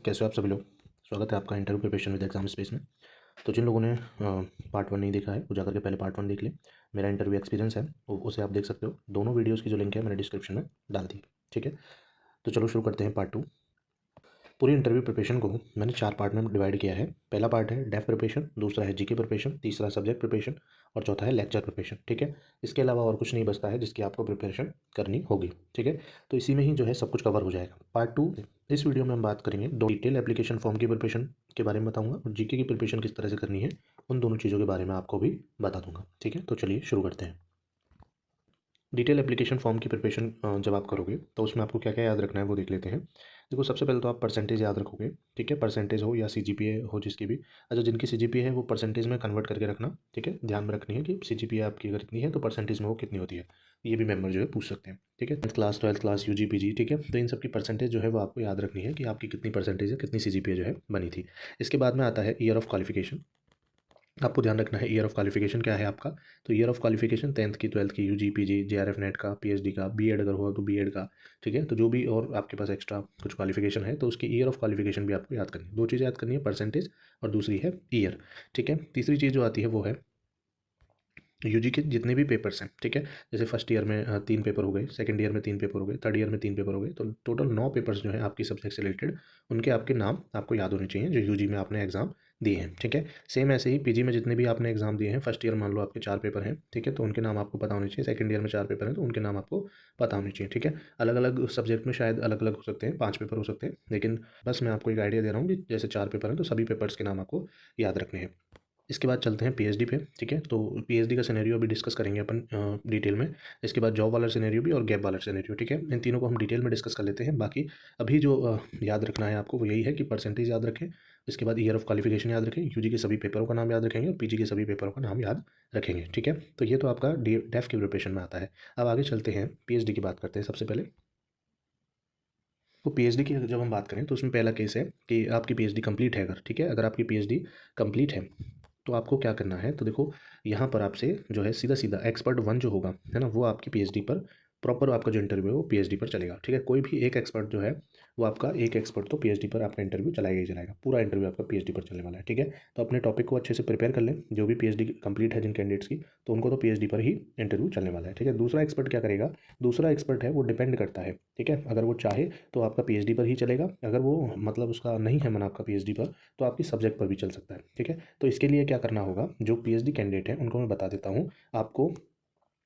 कैसे हो आप सभी लोग। स्वागत है आपका interview preparation with exam space में। तो जिन लोगों ने पार्ट 1 नहीं देखा है वो जाकर के पहले पार्ट 1 देख लें। मेरा इंटरव्यू एक्सपीरियंस है उसे आप देख सकते हो। दोनों वीडियोस की जो लिंक है मैंने डिस्क्रिप्शन में डाल दी। ठीक है, तो चलो शुरू करते हैं पार्ट 2। पूरी इंटरव्यू प्रिपरेशन को मैंने 4 पार्ट में डिवाइड किया है। पहला पार्ट है डेफ प्रिपरेशन, दूसरा है जीके प्रिपरेशन, तीसरा सब्जेक्ट प्रिपरेशन और चौथा है लेक्चर प्रिपरेशन। ठीक है, इसके अलावा और कुछ नहीं बचता है जिसकी आपको प्रिपरेशन करनी होगी। ठीक है, तो इसी में ही जो है सब कुछ कवर हो जाएगा। पार्ट 2, इस वीडियो में हम बात करेंगे दो डिटेल एप्लीकेशन फॉर्म की प्रिपरेशन के बारे में बताऊंगा और जीके की प्रिपरेशन किस तरह से करनी है उन दोनों चीज़ों के बारे में आपको भी बता दूंगा। ठीक है, तो चलिए शुरू करते हैं। डिटेल एप्लीकेशन फॉर्म की प्रिपरेशन जब आप करोगे तो उसमें आपको क्या क्या याद रखना है वो देख लेते हैं। देखो, सबसे पहले तो आप परसेंटेज याद रखोगे। ठीक है, परसेंटेज हो या सीजीपीए हो जिसकी भी। अच्छा, जिनकी सीजीपीए है वो परसेंटेज में कन्वर्ट करके रखना। ठीक है, ध्यान में रखनी है कि सीजीपीए आपकी अगर इतनी है तो परसेंटेज में वो कितनी होती है। ये भी मेंबर जो है पूछ सकते हैं। ठीक है, 10th class 12th class UG PG. ठीक है, तो इन सब की परसेंटेज जो है वो आपको याद रखनी है कि आपकी कितनी परसेंटेज है, कितनी सीजीपीए जो है बनी थी। इसके बाद में आता है ईयर ऑफ क्वालिफिकेशन। आपको ध्यान रखना है ईयर ऑफ क्वालिफिकेशन क्या है आपका। तो ईयर ऑफ क्वालिफिकेशन 10th की 12th की यूजी पीजी जेआरएफ नेट का, पीएचडी का, बीएड अगर हुआ तो बीएड का। ठीक है, तो जो भी और आपके पास एक्स्ट्रा कुछ क्वालिफिकेशन है तो उसकी ईयर ऑफ क्वालिफिकेशन भी आपको याद करनी है। दो चीज़ें याद करनी है, परसेंटेज और दूसरी है ईयर। ठीक है, तीसरी चीज़ जो आती है वो है यूजी के जितने भी पेपर्स हैं। ठीक है, जैसे फर्स्ट ईयर में 3 पेपर हो गए, सेकंड ईयर में 3 पेपर हो गए, थर्ड ईयर में 3 पेपर हो गए, तो टोटल 9 पेपर्स जो हैं आपकी सब्जेक्ट से रिलेटेड उनके आपके नाम आपको याद होने चाहिए जो यूजी में आपने एग्जाम दिए हैं। ठीक है, सेम ऐसे ही पीजी में जितने भी आपने एग्जाम दिए हैं, फर्स्ट ईयर मान लो आपके 4 पेपर हैं। ठीक है, तो उनके नाम आपको पता होने चाहिए। सेकंड ईयर में 4 पेपर हैं तो उनके नाम आपको पता होने चाहिए। ठीक है, अलग अलग सब्जेक्ट में शायद अलग अलग हो सकते हैं, 5 पेपर हो सकते हैं, लेकिन बस मैं आपको एक आइडिया दे रहा हूँ कि जैसे 4 पेपर हैं तो सभी पेपर्स के नाम आपको याद रखने हैं। इसके बाद चलते हैं पीएचडी पे। ठीक है, तो पीएचडी का सिनेरियो अभी डिस्कस करेंगे अपन डिटेल में। इसके बाद जॉब वाला सिनेरियो भी और गैप वाला सिनेरियो। ठीक है, इन तीनों को हम डिटेल में डिस्कस कर लेते हैं। बाकी अभी जो याद रखना है आपको वो यही है कि परसेंटेज याद रखें। इसके बाद ईयर ऑफ क्वालिफिकेशन याद रखें, यूजी के सभी पेपरों का नाम याद रखेंगे और पीजी के सभी पेपरों का नाम याद रखेंगे। ठीक है, तो ये तो आपका डेफ की प्रिपरेशन में आता है। अब आगे चलते हैं, पीएचडी की बात करते हैं सबसे पहले। तो पीएचडी की जब हम बात करें तो उसमें पहला केस है कि आपकी पीएचडी कंप्लीट है अगर। ठीक है, अगर आपकी पीएचडी कंप्लीट है तो आपको क्या करना है। तो देखो, यहाँ पर आपसे जो है सीधा सीधा एक्सपर्ट 1 जो होगा है ना, वो आपकी पीएचडी पर प्रॉपर आपका जो इंटरव्यू है वो पीएचडी पर चलेगा। ठीक है, कोई भी एक एक्सपर्ट जो है वो आपका एक एक्सपर्ट तो पीएचडी पर आपका इंटरव्यू चलाएगा ही चलाएगा। पूरा इंटरव्यू आपका पीएचडी पर चलने वाला है। ठीक है, तो अपने टॉपिक को अच्छे से प्रिपेयर कर लें। जो भी पीएचडी कंप्लीट है जिन कैंडिडेट्स की, तो उनको तो पीएचडी पर ही इंटरव्यू चलने वाला है। ठीक है, दूसरा एक्सपर्ट क्या करेगा, दूसरा एक्सपर्ट है वो डिपेंड करता है। ठीक है, अगर वो चाहे तो आपका पीएचडी पर ही चलेगा, अगर वो मतलब उसका नहीं है मन आपका पीएचडी पर तो आपकी सब्जेक्ट पर भी चल सकता है। ठीक है, तो इसके लिए क्या करना होगा, जो पीएचडी कैंडिडेट है उनको मैं बता देता हूँ आपको।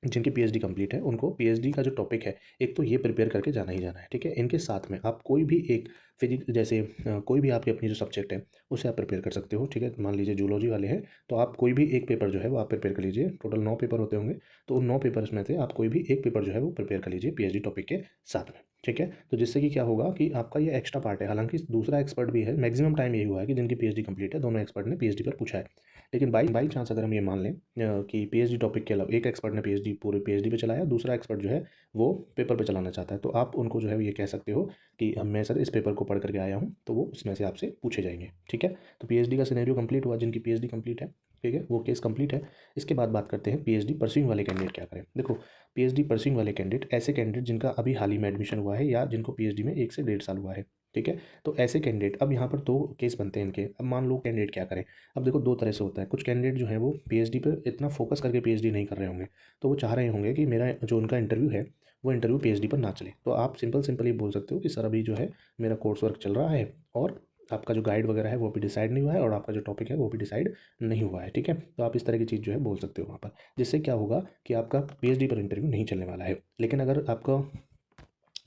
जिनकी पीएचडी कंप्लीट है उनको पीएचडी का जो टॉपिक है एक तो ये प्रिपेयर करके जाना ही जाना है। ठीक है, इनके साथ में आप कोई भी एक फिजिक्स जैसे कोई भी आपकी अपनी जो सब्जेक्ट है उसे आप प्रिपेयर कर सकते हो। ठीक है, मान लीजिए जूलॉजी वाले हैं तो आप कोई भी एक पेपर जो है वो आप प्रिपेयर कर लीजिए। टोटल 9 पेपर होते होंगे, तो उन 9 पेपर्स में से आप कोई भी एक पेपर जो है वो प्रिपेयर कर लीजिए पीएचडी टॉपिक के साथ में। ठीक है, तो जिससे कि क्या होगा कि आपका ये एक्स्ट्रा पार्ट है। हालांकि दूसरा एक्सपर्ट भी है, मैक्सिमम टाइम यही हुआ है कि जिनकी पीएचडी कंप्लीट है दोनों एक्सपर्ट ने पीएचडी पर पूछा है। लेकिन बाई चांस अगर हम ये मान लें कि पीएचडी टॉपिक के अलावा एक एक्सपर्ट ने पीएचडी पूरे पीएचडी पे चलाया, दूसरा एक्सपर्ट जो है वो पेपर पे चलाना चाहता है, तो आप उनको जो है ये कह सकते हो कि मैं सर इस पेपर को पढ़ करके आया हूँ, तो वो उसमें से आपसे पूछे जाएंगे। ठीक है, तो पीएचडी का सिनेरियो कंप्लीट हुआ, जिनकी पीएचडी कंप्लीट है। ठीक है, वो केस कंप्लीट है। इसके बाद बात करते हैं पीएचडी परस्यूइंग वाले कैंडिडेट क्या करें। देखो, पीएचडी परस्यूइंग वाले कैंडिडेट ऐसे कैंडिडेट जिनका अभी हाल ही में एडमिशन हुआ है या जिनको पीएचडी में 1 से 1.5 साल हुआ है। ठीक है, तो ऐसे कैंडिडेट, अब यहाँ पर 2 केस बनते हैं इनके। अब मान लो कैंडिडेट क्या करें। अब देखो, 2 तरह से होता है। कुछ कैंडिडेट जो है वो पीएचडी पे इतना फोकस करके पीएचडी नहीं कर रहे होंगे, तो वो चाह रहे होंगे कि मेरा जो उनका इंटरव्यू है वो इंटरव्यू पीएचडी पर ना चले। तो आप सिंपल ये बोल सकते हो कि सर अभी जो है मेरा कोर्स वर्क चल रहा है और आपका जो गाइड वगैरह है वो भी डिसाइड नहीं हुआ है और आपका जो टॉपिक है वो भी डिसाइड नहीं हुआ है। ठीक है, तो आप इस तरह की चीज़ जो है बोल सकते हो वहाँ पर, जिससे क्या होगा कि आपका पीएचडी पर इंटरव्यू नहीं चलने वाला है। लेकिन अगर आपका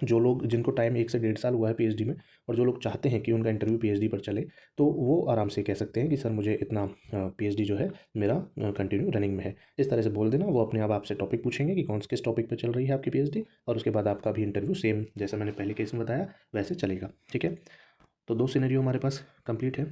जो लोग जिनको टाइम 1 से 1.5 साल हुआ है पीएचडी में और जो लोग चाहते हैं कि उनका इंटरव्यू पीएचडी पर चले, तो वो आराम से कह सकते हैं कि सर मुझे इतना पीएचडी जो है मेरा कंटिन्यू रनिंग में है। इस तरह से बोल देना, वो अपने आप आपसे टॉपिक पूछेंगे कि कौन से किस टॉपिक पर चल रही है आपकी पीएचडी, और उसके बाद आपका भी इंटरव्यू सेम जैसा मैंने पहले केस में बताया वैसे चलेगा। ठीक है, तो 2 सिनेरियो हमारे पास कंप्लीट है।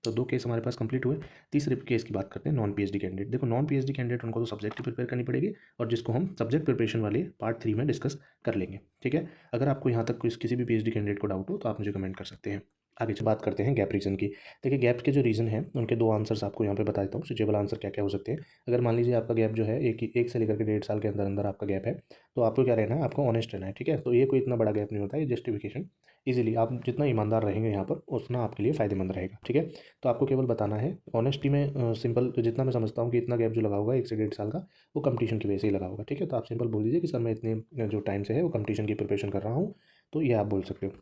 तो 2 केस हमारे पास कंप्लीट हुए। तीसरे केस की बात करते हैं, नॉन पीएचडी कैंडिडेट। देखो, नॉन पीएचडी कैंडिडेट उनको तो सब्जेक्ट ही प्रिपेयर करनी पड़ेगी और जिसको हम सब्जेक्ट प्रिपरेशन वाले पार्ट 3 में डिस्कस कर लेंगे। ठीक है, अगर आपको यहाँ तक किसी भी पीएचडी कैंडिडेट को डाउट हो तो आप मुझे कमेंट कर सकते हैं। आगे से बात करते हैं गैप रीज़न की। देखिए गैप के जो रीज़न हैं उनके दो आंसर्स आपको यहाँ पे बता देता हूँ, सूटेबल आंसर क्या क्या हो सकते हैं। अगर मान लीजिए आपका गैप जो है एक से लेकर के 1.5 साल के अंदर अंदर आपका गैप है, तो आपको क्या रहना है, आपको ऑनेस्ट रहना है, ठीक है। तो ये कोई इतना बड़ा गैप नहीं होता है, ये जस्टिफिकेशन ईजिली आप जितना ईमानदार रहेंगे यहाँ पर उतना आपके लिए फ़ायदेमंद रहेगा, ठीक है। तो आपको केवल बताना है ऑनेस्टी में, सिंपल जितना मैं समझता हूँ कि इतना गैप जो लगा होगा 1 से 1.5 साल का, वो कंपटीशन की वजह से ही लगा होगा, ठीक है। तो आप सिंपल बोल दीजिए कि सर मैं इतने जो टाइम से है वो कंपटीशन की प्रिपरेशन कर रहा हूँ, तो ये आप बोल सकते हो।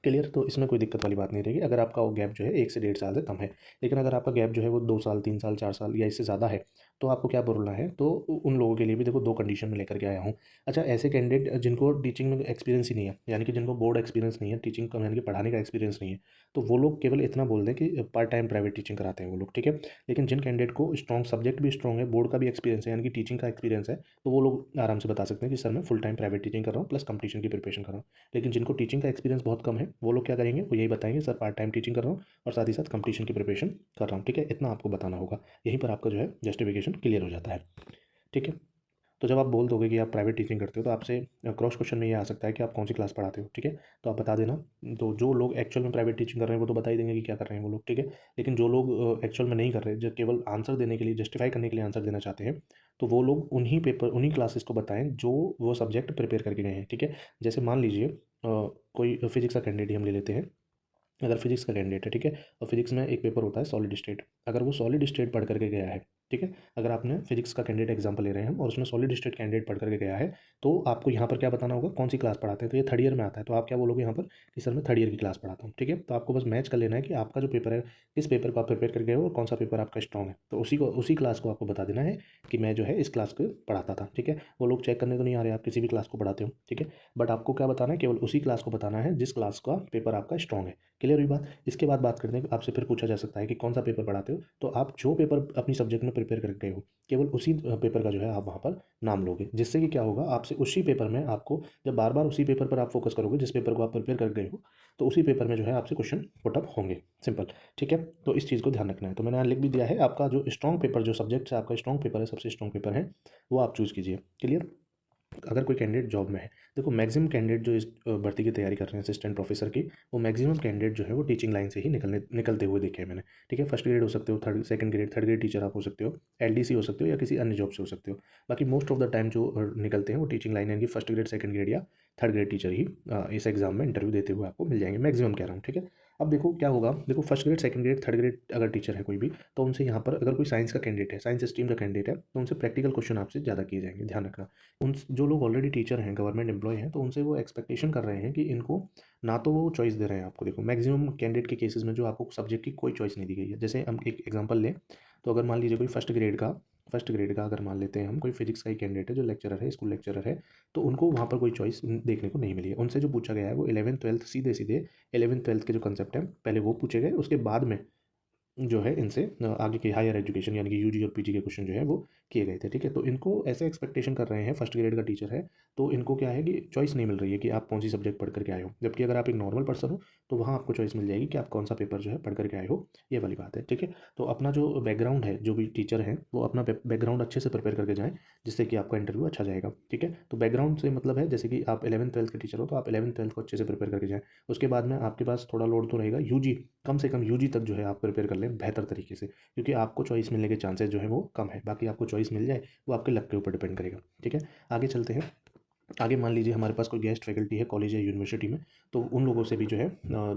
क्लियर, तो इसमें कोई दिक्कत वाली बात नहीं रहेगी अगर आपका वो गैप जो है 1 से 1.5 साल से कम है। लेकिन अगर आपका गैप जो है वो 2 साल 3 साल 4 साल या इससे ज़्यादा है, तो आपको क्या बोलना है, तो उन लोगों के लिए भी देखो दो कंडीशन में लेकर के आया हूँ। अच्छा, ऐसे कैंडिडेट जिनको टीचिंग में एक्सपीरियंस ही नहीं है, यानी कि जिनको बोर्ड एक्सपीरियंस नहीं है, टीचिंग का यानी कि पढ़ाने का एक्सपीरियंस नहीं है, तो वो लोग केवल इतना बोल दें कि पार्ट टाइम प्राइवेट टीचिंग कराते हैं वो लोग, ठीक है। लेकिन जिन कैंडिडेट को स्ट्रॉन्ग सब्जेक्ट भी स्ट्रॉन्ग है, बोर्ड का भी एक्सपीरियंस है, यानी कि टीचिंग का एक्सपीरियंस है, तो वो लोग आराम से बता सकते हैं कि सर मैं फुल टाइम प्राइवेट टीचिंग कर रहा हूँ प्लस कंपटीशन की प्रिपरेशन कर रहा हूँ। लेकिन जिनको टीचिंग का एक्सपीरियंस बहुत कम है, वो लोग क्या करेंगे, वो यही बताएंगे सर पार्ट टाइम टीचिंग कर रहा हूँ और साथ ही साथ कंपटीशन की प्रिपरेशन कर रहा हूँ, ठीक है। इतना आपको बताना होगा, यहीं पर आपका जो है जस्टिफिकेशन क्लियर हो जाता है, ठीक है। तो जब आप बोल दोगे कि आप प्राइवेट टीचिंग करते हो, तो आपसे क्रॉस क्वेश्चन में ये आ सकता है कि आप कौन सी क्लास पढ़ाते हो, ठीक है। तो आप बता देना। तो जो लोग एक्चुअल में प्राइवेट टीचिंग कर रहे हैं वो तो बता ही देंगे कि क्या कर रहे हैं वो लोग, ठीक है। लेकिन जो लोग एक्चुअल में नहीं कर रहे, जो केवल आंसर देने के लिए, जस्टिफाई करने के लिए आंसर देना चाहते हैं, तो वो लोग उन्हीं क्लासेस को बताएं जो वो सब्जेक्ट प्रिपेयर करके गए हैं, ठीक है। जैसे मान लीजिए कोई फिजिक्स का कैंडिडेट ही हम ले लेते हैं। अगर फिजिक्स का कैंडिडेट है, ठीक है, और फिजिक्स में एक पेपर होता है सॉलिड स्टेट, अगर वो सॉलिड स्टेट पढ़ करके गया है, ठीक है। अगर आपने फिजिक्स का कैंडिडेट एग्जाम्पल ले रहे हैं हम और उसमें सॉलिड स्टेट कैंडिडेट पढ़ करके गया है, तो आपको यहाँ पर क्या बताना होगा, कौन सी क्लास पढ़ाते हैं। तो ये थर्ड ईयर में आता है, तो आप क्या बोलोगे यहाँ पर कि सर मैं थर्ड ईयर की क्लास पढ़ाता हूँ, ठीक है। तो आपको बस मैच कर लेना है कि आपका जो पेपर है, किस पेपर को आप प्रिपेयर करके गए हो और कौन सा पेपर आपका स्ट्रॉन्ग है, तो उसी क्लास को आपको बता देना है कि मैं जो है इस क्लास को पढ़ाता था, ठीक है। वो लोग चेक करने तो नहीं आ रहे, आप किसी भी क्लास को पढ़ाते हो, ठीक है। बट आपको क्या बताना है, केवल उसी क्लास को बताना है जिस क्लास का पेपर आपका स्ट्रॉन्ग है। क्लियर हुई बात। इसके बाद बात करते हैं कि आपसे फिर पूछा जा सकता है कि कौन सा पेपर पढ़ाते हो, तो आप जो पेपर अपनी सब्जेक्ट में प्रिपेयर करके गए हो, केवल उसी पेपर का जो है आप वहाँ पर नाम लोगे, जिससे कि क्या होगा, आपसे उसी पेपर में आपको जब बार बार उसी पेपर पर आप फोकस करोगे जिस पेपर को आप प्रिपेयर कर गए हो, तो उसी पेपर में जो है आपसे क्वेश्चन पुटअप होंगे, सिंपल, ठीक है। तो इस चीज़ को ध्यान रखना है। तो मैंने यहाँ लिख भी दिया है, आपका जो स्ट्रॉन्ग पेपर, जो सब्जेक्ट से आपका स्ट्रॉन्ग पेपर है, सबसे स्ट्रॉन्ग पेपर है, वो आप चूज़ कीजिए। क्लियर। अगर कोई कैंडिडेट जॉब में है, देखो मैक्सिमम कैंडिडेट जो इस भर्ती की तैयारी कर रहे हैं असिस्टेंट प्रोफेसर की, वो मैक्सिमम कैंडिडेट जो है वो टीचिंग लाइन से ही निकलते हुए देखे हैं मैंने, ठीक है। फर्स्ट ग्रेड हो सकते हो, थर्ड ग्रेड टीचर आप हो सकते हो, एलडीसी हो सकते हो या किसी अन्य जॉब से हो सकते हो। बाकी मोस्ट ऑफ द टाइम जो निकलते हैं वो टीचिंग लाइन, यानी कि फर्स्ट ग्रेड सेकंड ग्रेड या थर्ड ग्रेड टीचर ही इस एग्जाम में इंटरव्यू देते हुए आपको मिल जाएंगे, मैक्सिमम कह रहा हूँ, ठीक है। अब देखो क्या होगा, देखो first grade second grade third grade अगर टीचर है कोई भी, तो उनसे यहाँ पर अगर कोई साइंस का कैंडिडेट है, साइंस स्ट्रीम का कैंडिडेट है, तो उनसे प्रैक्टिकल क्वेश्चन आपसे ज़्यादा किए जाएंगे, ध्यान रखना। उन जो लोग ऑलरेडी टीचर हैं, गवर्नमेंट एम्प्लॉय हैं, तो उनसे वो एक्सपेक्टेशन कर रहे हैं कि इनको ना तो वो चॉइस दे रहे हैं आपको। देखो मैक्सिमम कैंडिडेट के केसेस में जो आपको सब्जेक्ट की कोई चॉइस नहीं दी गई है। जैसे हम एक एग्जांपल लें, तो अगर मान लीजिए कोई फर्स्ट ग्रेड का अगर मान लेते हैं हम, कोई फिजिक्स का ही कैंडिडेट है जो लेक्चरर है, स्कूल लेक्चरर है, तो उनको वहाँ पर कोई चॉइस देखने को नहीं मिली है। उनसे जो पूछा गया है वो 11th 12th सीधे सीधे 11th 12th के जो कंसेप्ट हैं पहले वो पूछे गए, उसके बाद में जो है इनसे आगे की हायर एजुकेशन यानी कि यूजी और पीजी के क्वेश्चन जो है वो किए गए थे, ठीक है। तो इनको ऐसे एक्सपेक्टेशन कर रहे हैं, फर्स्ट ग्रेड का टीचर है तो इनको क्या है कि चॉइस नहीं मिल रही है कि आप कौन सी सब्जेक्ट पढ़ करके आए हो। जबकि अगर आप एक नॉर्मल पर्सन हो तो वहाँ आपको चॉइस मिल जाएगी कि आप कौन सा पेपर जो है पढ़ करके आए हो, ये वाली बात है, ठीक है। तो अपना जो बैकग्राउंड है, जो भी टीचर हैं वो अपना बैकग्राउंड अच्छे से प्रिपेयर करके जाएँ, जिससे कि आपका इंटरव्यू अच्छा जाएगा, ठीक है। तो बैकग्राउंड से मतलब है जैसे कि आप 11th 12th के टीचर हो तो आप 11th 12th को अच्छे से प्रिपेयर करके जाएँ। उसके बाद में आपके पास थोड़ा लोड तो रहेगा, यूजी कम से कम यूजी तक जो है आप प्रिपेयर कर लें बेहतर तरीके से, क्योंकि आपको चॉइस मिलने के चांसेस जो है वो कम है। बाकी आपको चॉइस मिल जाए वो आपके लक के ऊपर डिपेंड करेगा, ठीक है। आगे चलते हैं। आगे मान लीजिए हमारे पास कोई गेस्ट फैकल्टी है कॉलेज या यूनिवर्सिटी में, तो उन लोगों से भी जो है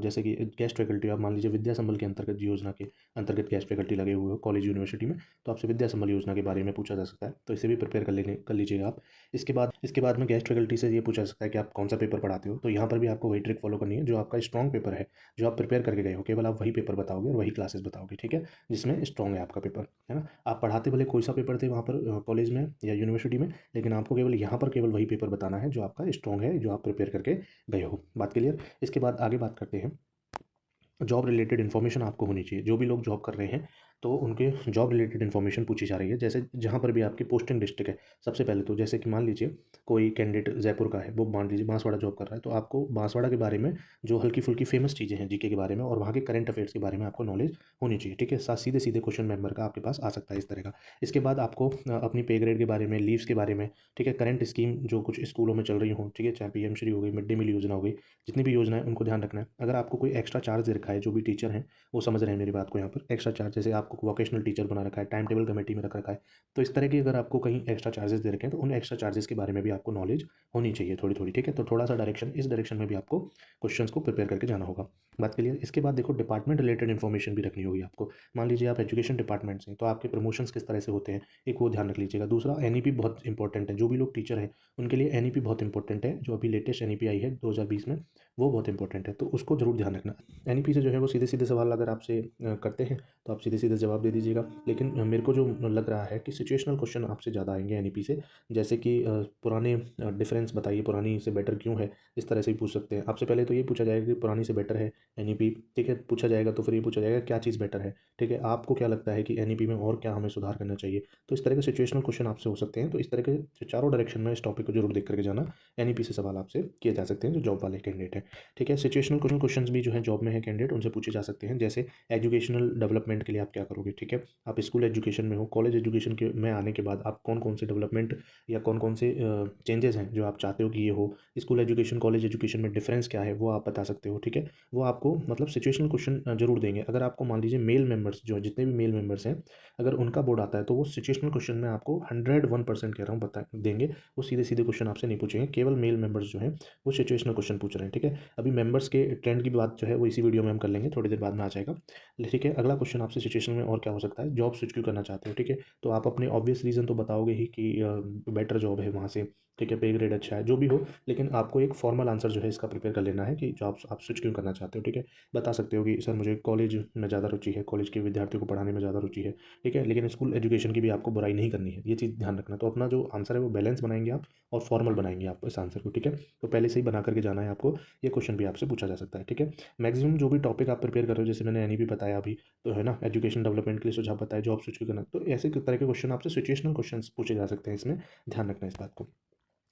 जैसे कि गेस्ट फैकल्टी, आप मान लीजिए विद्या संबल के अंतर्गत योजना के अंतर्गत गेस्ट फैकल्टी लगे हुए हो कॉलेज यूनिवर्सिटी में, तो आपसे विद्या संबल योजना के बारे में पूछा जा सकता है, तो इसे भी प्रिपेयर कर लीजिएगा आप। इसके बाद में गेस्ट फैकल्टी से ये पूछा जा सकता है कि आप कौन सा पेपर पढ़ाते हो, तो यहाँ पर भी आपको वही ट्रिक फॉलो करनी है, जो आपका स्ट्रॉन्ग पेपर है, जो आप प्रिपेयर करके गए हो, केवल आप वही पेपर बताओगे और वही क्लासेस बताओगे, ठीक है, जिसमें स्ट्रॉन्ग है आपका पेपर, है ना। आप पढ़ाते भले कोई सा पेपर थे वहाँ पर कॉलेज में या यूनिवर्सिटी में, लेकिन आपको केवल यहाँ पर केवल वही पेपर बताना है जो आपका स्ट्रॉन्ग है, जो आप प्रिपेयर करके गए हो। बात क्लियर। इसके बाद आगे बात करते हैं, जॉब रिलेटेड इन्फॉर्मेशन आपको होनी चाहिए। जो भी लोग जॉब कर रहे हैं तो उनके जॉब रिलेटेड इन्फॉर्मेशन पूछी जा रही है, जैसे जहाँ पर भी आपकी पोस्टिंग डिस्ट्रिक्ट है। सबसे पहले तो जैसे कि मान लीजिए कोई कैंडिडेट जयपुर का है, वो मान लीजिए बांसवाड़ा जॉब कर रहा है, तो आपको बांसवाड़ा के बारे में जो हल्की फुल्की फेमस चीज़ें हैं जीके के बारे में और वहाँ के करंट अफेयर्स के बारे में आपको नॉलेज होनी चाहिए, ठीक है। सीधे सीधे क्वेश्चन मेंबर का आपके पास आ सकता है इस तरह का। इसके बाद आपको अपनी पे ग्रेड के बारे में, लीव्स के बारे में, ठीक है, करंट स्कीम जो कुछ स्कूलों में चल रही हों, ठीक है, चाहे पीएम श्री हो गई, मिड डे मील योजना हो गई, जितनी भी योजना है उनको ध्यान रखना है। अगर आपको कोई एक्स्ट्रा चार्ज दे रखा है, जो भी टीचर हैं वो समझ रहे हैं मेरी बात को, यहाँ पर एक्स्ट्रा चार्ज जैसे आपको वोकेशनल टीचर बना रखा है, टाइम टेबल कमेटी में रख रखा है, तो इस तरह की अगर आपको कहीं एक्स्ट्रा चार्जेस दे रखे हैं तो उन एक्स्ट्रा चार्जेस के बारे में भी आपको नॉलेज होनी चाहिए थोड़ी थोड़ी, ठीक है। तो थोड़ा सा डायरेक्शन, इस डायरेक्शन में भी आपको क्वेश्चंस को प्रिपेयर करके जाना होगा। बात क्लियर। इसके बाद देखो डिपार्टमेंट रिलेटेड इन्फॉर्मेशन भी रखनी होगी आपको। मान लीजिए आप एजुकेशन डिपार्टमेंट से हैं, तो आपके प्रमोशंस किस तरह से होते हैं, एक वो ध्यान रख लीजिएगा। दूसरा एनईपी बहुत इंपॉर्टेंट है, जो भी लोग टीचर हैं उनके लिए एनईपी बहुत इंपॉर्टेंट है। जो अभी लेटेस्ट एनईपी आई है 2020 में, वो बहुत इंपॉर्टेंट है, तो उसको जरूर ध्यान रखना। एनईपी से जो है वो सीधे सीधे सवाल अगर आपसे करते हैं तो आप सीधे सीधे जवाब दे दीजिएगा। लेकिन मेरे को जो लग रहा है कि सिचुएशनल क्वेश्चन आपसे ज़्यादा आएंगे एनईपी से, जैसे कि पुराने डिफरेंस बताइए, पुरानी से बेटर क्यों है, इस तरह से भी पूछ सकते हैं। आपसे पहले तो ये पूछा जाएगा कि पुरानी से बेटर है एनईपी, ठीक है, पूछा जाएगा। तो फिर ये पूछा जाएगा क्या चीज़ बेटर है, ठीक है, आपको क्या लगता है कि एनईपी में और क्या हमें सुधार करना चाहिए। तो इस तरह के सिचुएशनल क्वेश्चन आपसे हो सकते हैं। तो इस तरह के चारों डायरेक्शन में इस टॉपिक को जरूर देख करके जाना। एनईपी से सवाल आपसे किए जा सकते हैं जो जॉब वाले कैंडिडेट हैं, ठीक है। सिचुएशनल क्वेश्चन भी जो है जॉब में है कैंडिडेट, उनसे पूछे जा सकते हैं। जैसे एजुकेशनल डेवलपमेंट के लिए आप क्या करोगे, ठीक है, आप स्कूल एजुकेशन में हो, कॉलेज एजुकेशन के में आने के बाद आप कौन कौन से डेवलपमेंट या कौन कौन से चेंजेस हैं जो आप चाहते हो कि ये हो, स्कूल एजुकेशन कॉलेज एजुकेशन में डिफरेंस क्या है वो आप बता सकते हो, ठीक है। वो आपको मतलब सिचुएशनल क्वेश्चन जरूर देंगे। अगर आपको मान लीजिए मेल मेंबर्स जो जितने भी मेल मेंबर्स हैं, अगर उनका बोर्ड आता है तो वो सिचुएशनल क्वेश्चन में आपको 101% कह रहा हूँ बता देंगे। वो सीधे सीधे क्वेश्चन आपसे नहीं पूछेंगे, केवल मेल मेंबर्स जो हैं वो सिचुएशनल क्वेश्चन पूछ रहे हैं, ठीक है। अभी मेंबर्स के ट्रेंड की बात जो है वो इसी वीडियो में हम कर लेंगे, थोड़ी देर बाद में आ जाएगा, ठीक है। अगला क्वेश्चन आपसे सिचुएशन में और क्या हो सकता है, जॉब स्विच क्यों करना चाहते हो, ठीक है। तो आप अपने ऑब्वियस रीज़न तो बताओगे ही कि बेटर जॉब है वहाँ से, ठीक है, पे ग्रेड अच्छा है, जो भी हो, लेकिन आपको एक फॉर्मल आंसर जो है इसका प्रिपेयर कर लेना है कि जॉब आप स्विच क्यों करना चाहते हो, ठीक है। बता सकते हो कि सर मुझे कॉलेज में ज़्यादा रुचि है, कॉलेज के विद्यार्थियों को पढ़ाने में ज़्यादा रुचि है, ठीक है, लेकिन स्कूल एजुकेशन की भी आपको बुराई नहीं करनी है, ये चीज़ ध्यान रखना। तो अपना जो आंसर है वो बैलेंस बनाएंगे आप और फॉर्मल बनाएंगे आप इस आंसर को, ठीक है। तो पहले से ही बना करके जाना है आपको, ये क्वेश्चन भी आपसे पूछा जा सकता है, ठीक है। मैक्सिमम जो भी टॉपिक आप प्रिपेयर कर रहे हो, जैसे मैंने एनईपी बताया अभी, तो है ना, एजुकेशन डेवलपमेंट के लिए सुझाव बताया, जॉब स्विच क्यों करना, तो ऐसे तरह के क्वेश्चन आपसे सिचुएशनल क्वेश्चन पूछे जा सकते हैं, इसमें ध्यान रखना इस बात को।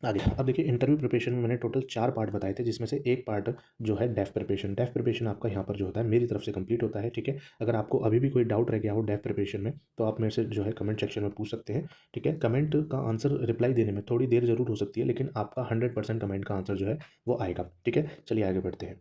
आगे अब देखिए, इंटरव्यू प्रिपरेशन में मैंने टोटल 4 पार्ट बताए थे, जिसमें से एक पार्ट जो है डेफ प्रिपरेशन आपका यहाँ पर जो होता है मेरी तरफ से कंप्लीट होता है, ठीक है। अगर आपको अभी भी कोई डाउट रह गया हो डेफ प्रिपरेशन में, तो आप मेरे से जो है कमेंट सेक्शन में पूछ सकते हैं, ठीक है। कमेंट का आंसर रिप्लाई देने में थोड़ी देर जरूर हो सकती है, लेकिन आपका 100% कमेंट का आंसर जो है वो आएगा, ठीक है। चलिए आगे बढ़ते हैं।